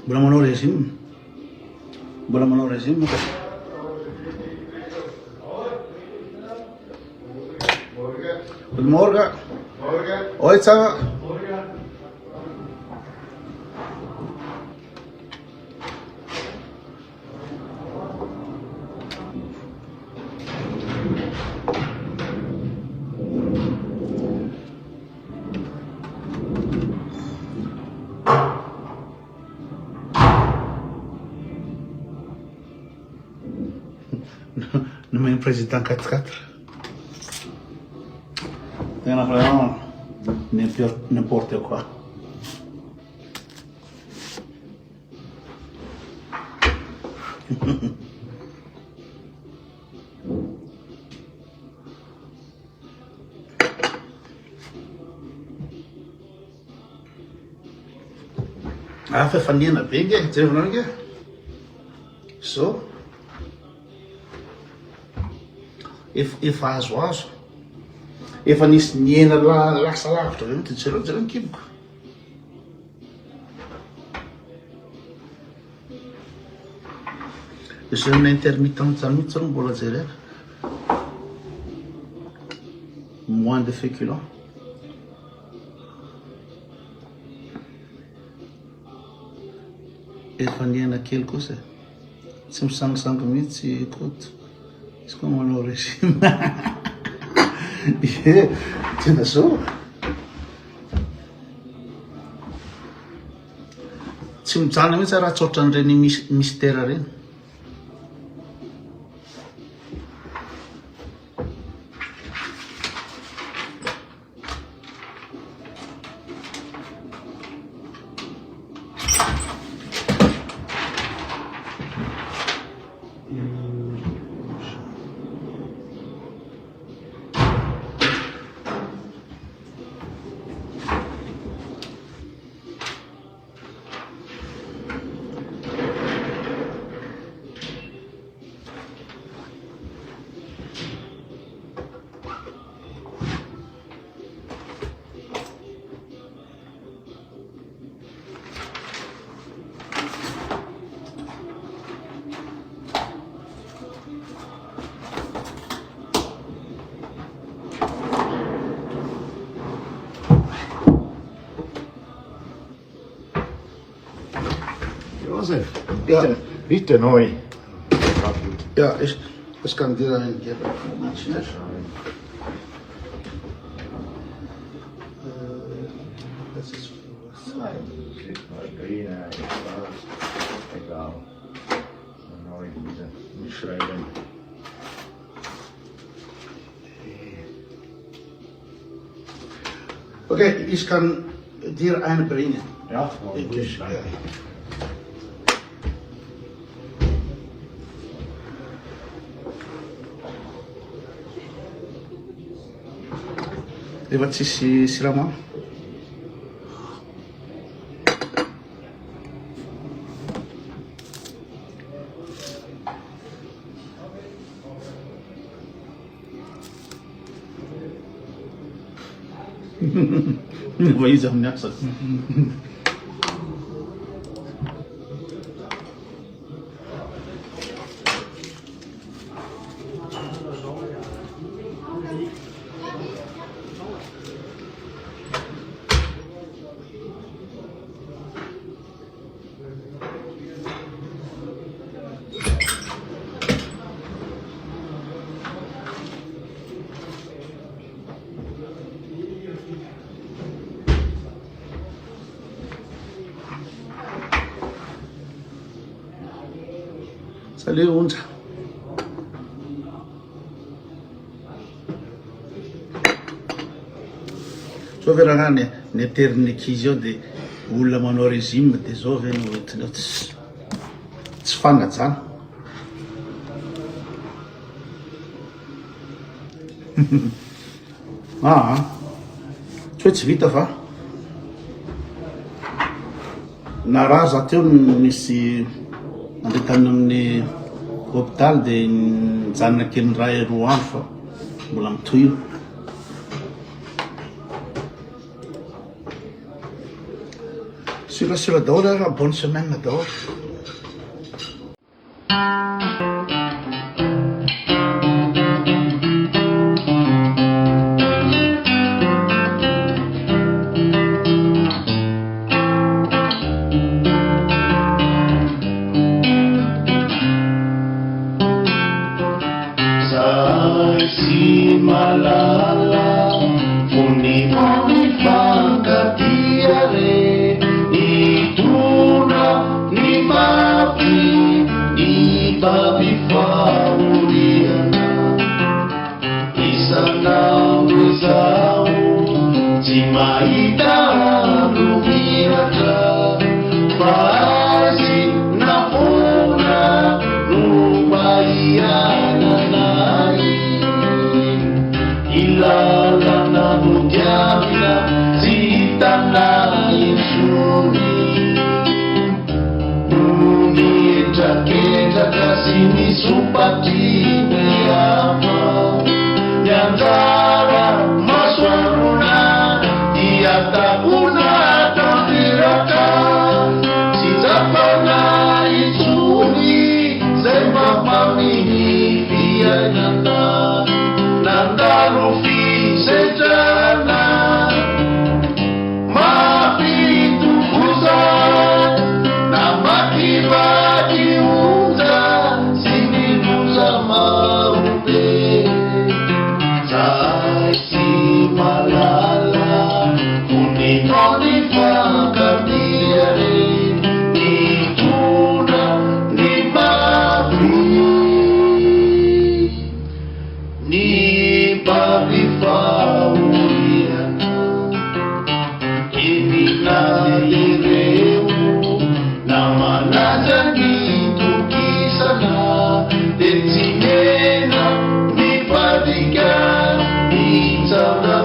Mbola manao régime. Mbola manao régime ka. Good morning. Oi tsara. Nommé président 4-4. C'est vraiment n'importe quoi. Ah, fait fanny na be nge, jerenao nge. So. Efa azoazo. Efa nisy niena lasa lavitra reo ty jereo kiboko. Jeûne intermittent zany mihitsy reo mbola jerena. Moins de féculents. Efa niena kely kosa. Tsy misangisangy mihitsy koto. Izy koa manao régime. Tena so. Tsy mijana mihitsy raha tsy ohatran'ireny mystère reny. Josef, Ja. bitte neu. Ja, ich kann dir einen geben. Moment, schnell. Das ist Grüne, schwarz, egal. Neu wieder mitschreiben. Okay, ich kann dir eine bringen. Ja, Ich, ja. Efa tsisy siramamy. Efa izy amin'ny asa. Salut हुन्छ. Sao ve raha ny aterin'ny ankizy ao dia olona manao régime dia zao ve no entinao tsy fanajana. Tsy hoe tsy vita fa na raha za teo misy andeha tany amin'ny hôpitaly dia nijanona kely ny ray roa andro fa mbola mitohy io. Rassurez-le daholo, bonne semaine daholo. Si malala Funi fangkatiare Ituna ni mapi Ni babi fauriana Isana wezau Simaida lumiaka Fazi na pona Nubaiana nai Ilala na mujamina Zitana insuni Nuni eja kasini supati Neyama Nyantara maswaruna Iatakuna tafiraka Sitapana isuni Zemba mamini Via nyanda Nandarufi sejana Mapitu kuza Namakiba diunza Sini nuza maube Saisi malala Unitoni fakatiare Nituna ni mapi Ni babi fauriana Ini nadireu Nama najani tukisana Densimena Ni padika Ni sabda